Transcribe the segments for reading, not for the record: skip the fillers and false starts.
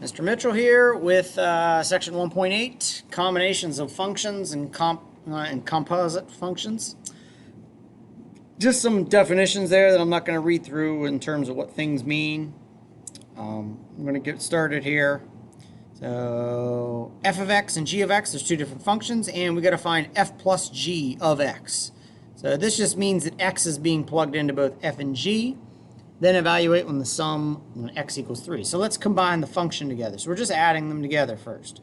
Mr. Mitchell here with section 1.8, combinations of functions and composite functions. Just some definitions there that I'm not going to read through in terms of what things mean. I'm going to get started here. So f of x and g of x, there's two different functions, and we got to find f plus g of x. So this just means that x is being plugged into both f and g. Then evaluate when the sum when x equals 3. So let's combine the function together. So we're just adding them together first.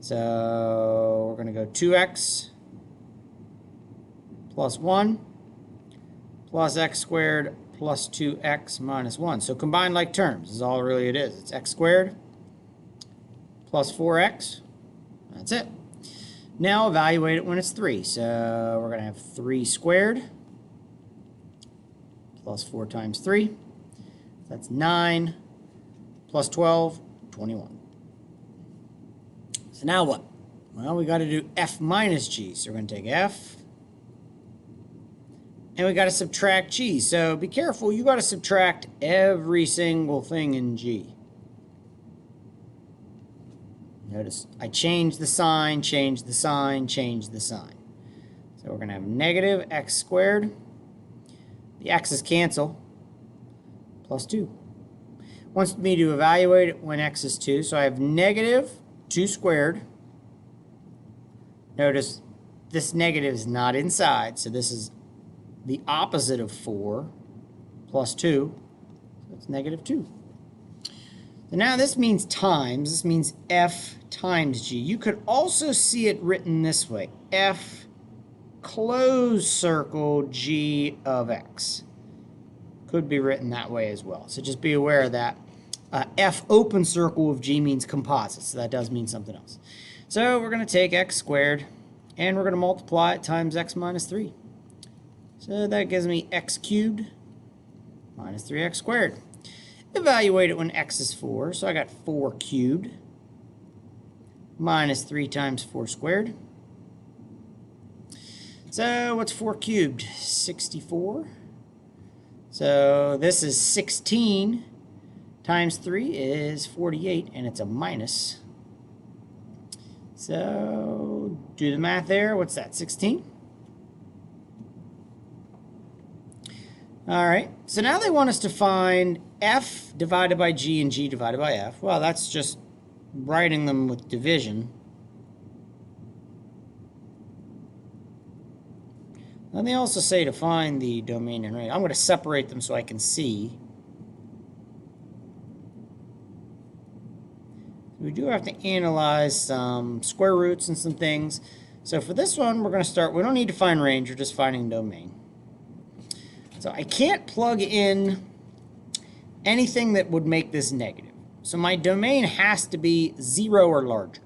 So we're going to go 2x plus 1 plus x squared plus 2x minus 1. So combined like terms is all really it is. It's x squared plus 4x. That's it. Now evaluate it when it's 3. So we're going to have 3 squared plus 4 times 3. That's 9 plus 12, 21. So now what? Well, we got to do f minus g. So we're going to take f, and we got to subtract g. So be careful. You got to subtract every single thing in g. Notice I changed the sign, changed the sign, changed the sign. So we're going to have negative x squared. The x's cancel, plus 2. Wants me to evaluate it when x is 2. So I have negative 2 squared. Notice this negative is not inside, so this is the opposite of 4 plus 2. So it's negative 2. So now this means times. This means f times g. You could also see it written this way. F close circle g of x. Could be written that way as well. So just be aware of that. F open circle of g means composite, so that does mean something else. So we're going to take x squared, and we're going to multiply it times x minus 3. So that gives me x cubed minus 3x squared. Evaluate it when x is 4. So I got 4 cubed minus 3 times 4 squared. So what's 4 cubed? 64. So this is 16 times 3 is 48, and it's a minus. So do the math there. What's that, 16? All right, so now they want us to find f divided by g and g divided by f. Well, that's just writing them with division. And they also say to find the domain and range. I'm going to separate them so I can see. We do have to analyze some square roots and some things. So for this one, we're going to start. We don't need to find range. We're just finding domain. So I can't plug in anything that would make this negative. So my domain has to be 0 or larger.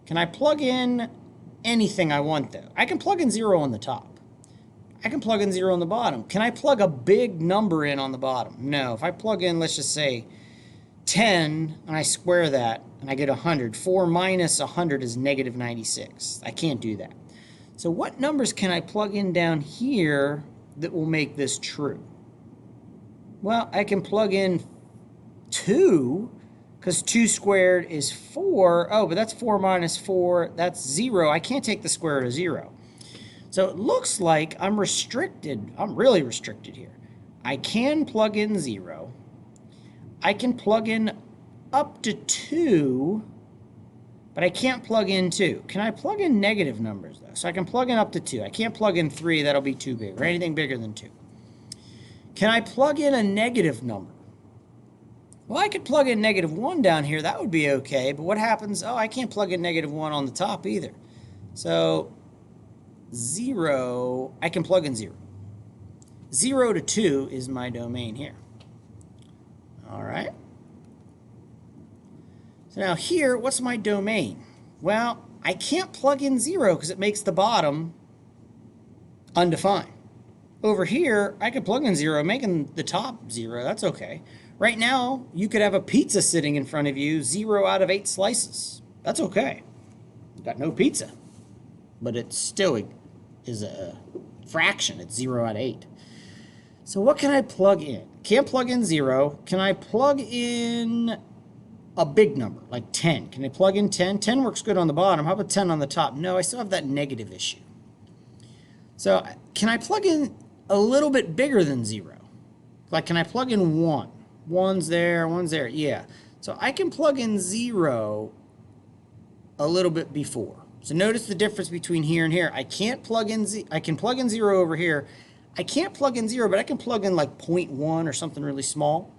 Can I plug in anything I want, though? I can plug in 0 on the top. I can plug in 0 on the bottom. Can I plug a big number in on the bottom? No. If I plug in, let's just say 10, and I square that, and I get 100. 4 minus 100 is negative 96. I can't do that. So what numbers can I plug in down here that will make this true? Well, I can plug in 2, because 2 squared is 4. Oh, but that's 4 minus 4. That's 0. I can't take the square root of 0. So it looks like I'm restricted. I'm really restricted here. I can plug in 0. I can plug in up to 2, but I can't plug in 2. Can I plug in negative numbers, though? So I can plug in up to 2. I can't plug in 3. That'll be too big, or anything bigger than 2. Can I plug in a negative number? Well, I could plug in negative 1 down here. That would be okay, but what happens? Oh, I can't plug in negative 1 on the top either. So 0, I can plug in 0. 0 to 2 is my domain here. All right. So now here, what's my domain? Well, I can't plug in 0 because it makes the bottom undefined. Over here, I could plug in 0, making the top 0. That's okay. Right now, you could have a pizza sitting in front of you, 0 out of 8 slices. That's okay. You've got no pizza. But it still is a fraction. It's 0 out of 8. So what can I plug in? Can't plug in 0. Can I plug in a big number, like 10. Can I plug in 10? 10 works good on the bottom. How about 10 on the top? No, I still have that negative issue. So can I plug in a little bit bigger than 0? Like, can I plug in 1? 1's there, 1's there. Yeah. So I can plug in 0 a little bit before. So notice the difference between here and here. I can't plug in I can plug in 0 over here. I can't plug in 0, but I can plug in like 0.1 or something really small.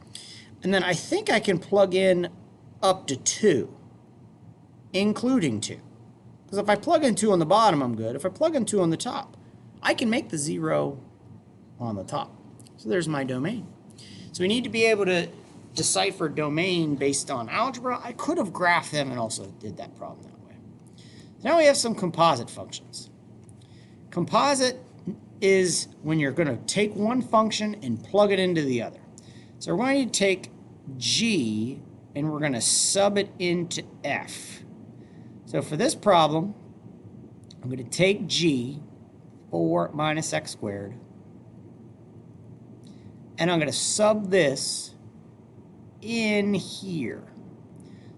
And then I think I can plug in up to 2, including 2. Because if I plug in 2 on the bottom, I'm good. If I plug in 2 on the top, I can make the 0 on the top. So there's my domain. So we need to be able to decipher domain based on algebra. I could have graphed them and also did that problem that way. So now we have some composite functions. Composite is when you're going to take one function and plug it into the other. So we're going to take g and we're going to sub it into f. So for this problem, I'm going to take g, 4 minus x squared, and I'm going to sub this in here.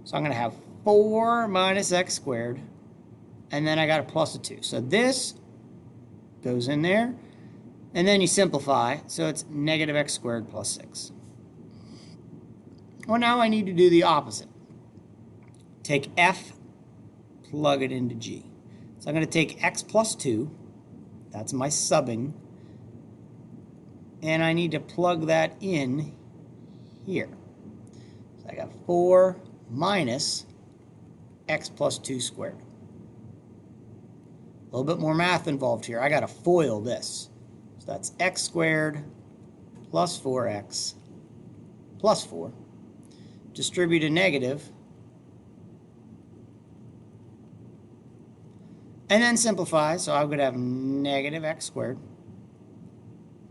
So I'm going to have 4 minus x squared, and then I got a plus a 2. So this goes in there, and then you simplify, so it's negative x squared plus 6. Well, now I need to do the opposite. Take f, plug it into g. So I'm going to take x plus 2, that's my subbing, and I need to plug that in here. So I got 4 minus x plus 2 squared. A little bit more math involved here. I got to FOIL this. So that's x squared plus 4x plus 4. Distribute a negative. And then simplify. So I'm going to have negative x squared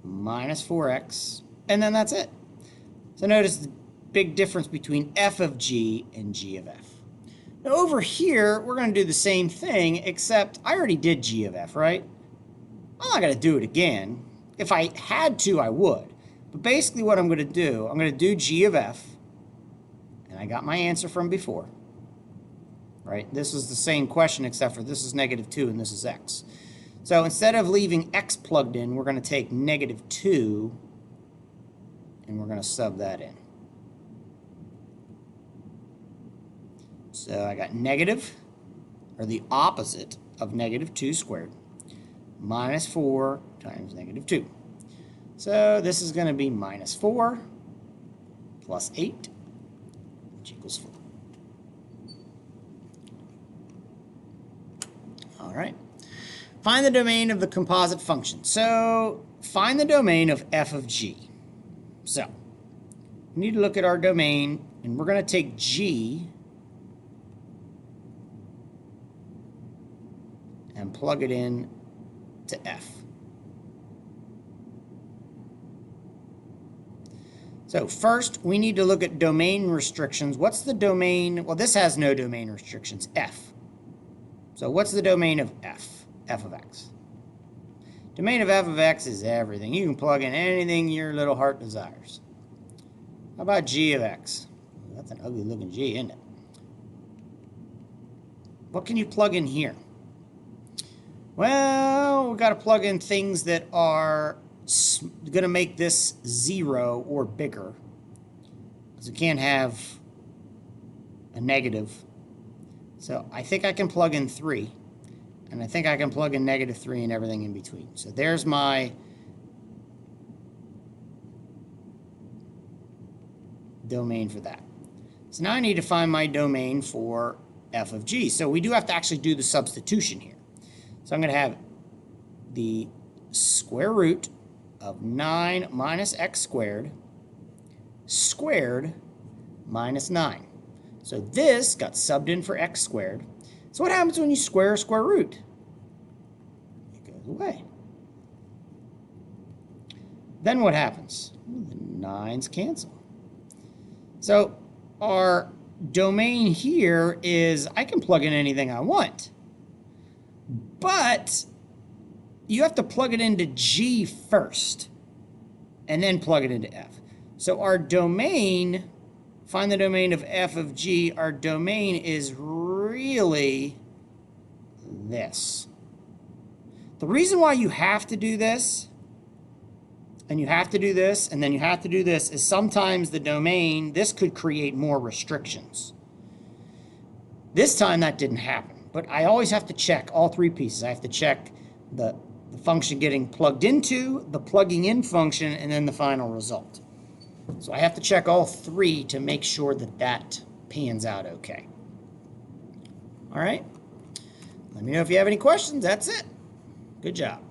minus 4x. And then that's it. So notice the big difference between f of g and g of f. Now over here, we're going to do the same thing, except I already did g of f, right? I'm not going to do it again. If I had to, I would. But basically what I'm going to do g of f, and I got my answer from before, right? This is the same question, except for this is negative 2 and this is x. So instead of leaving x plugged in, we're going to take negative 2, and we're going to sub that in. So I got negative, or the opposite of negative 2 squared, minus 4 times negative 2. So this is going to be minus 4 plus 8, which equals 4. All right. Find the domain of the composite function. So find the domain of f of g. So we need to look at our domain, and we're going to take g and plug it in to f. So first, we need to look at domain restrictions. What's the domain? Well, this has no domain restrictions, f. So what's the domain of f? F of x. Domain of f of x is everything. You can plug in anything your little heart desires. How about g of x? That's an ugly looking g, isn't it? What can you plug in here? Well, we've got to plug in things that are going to make this 0 or bigger, because we can't have a negative. So I think I can plug in 3, and I think I can plug in negative 3 and everything in between. So there's my domain for that. So now I need to find my domain for f of g. So we do have to actually do the substitution here. So I'm going to have the square root of 9 minus x squared minus 9. So this got subbed in for x squared. So what happens when you square a square root? It goes away. Then what happens? The 9's cancel. So our domain here is I can plug in anything I want. But you have to plug it into g first and then plug it into f. So our domain find the domain of f of g, our domain is really this. The reason why you have to do this, and you have to do this, and then you have to do this, is sometimes the domain, this could create more restrictions. This time that didn't happen, but I always have to check all three pieces. I have to check the function getting plugged into, the plugging in function, and then the final result. So I have to check all three to make sure that that pans out okay. All right. Let me know if you have any questions. That's it. Good job.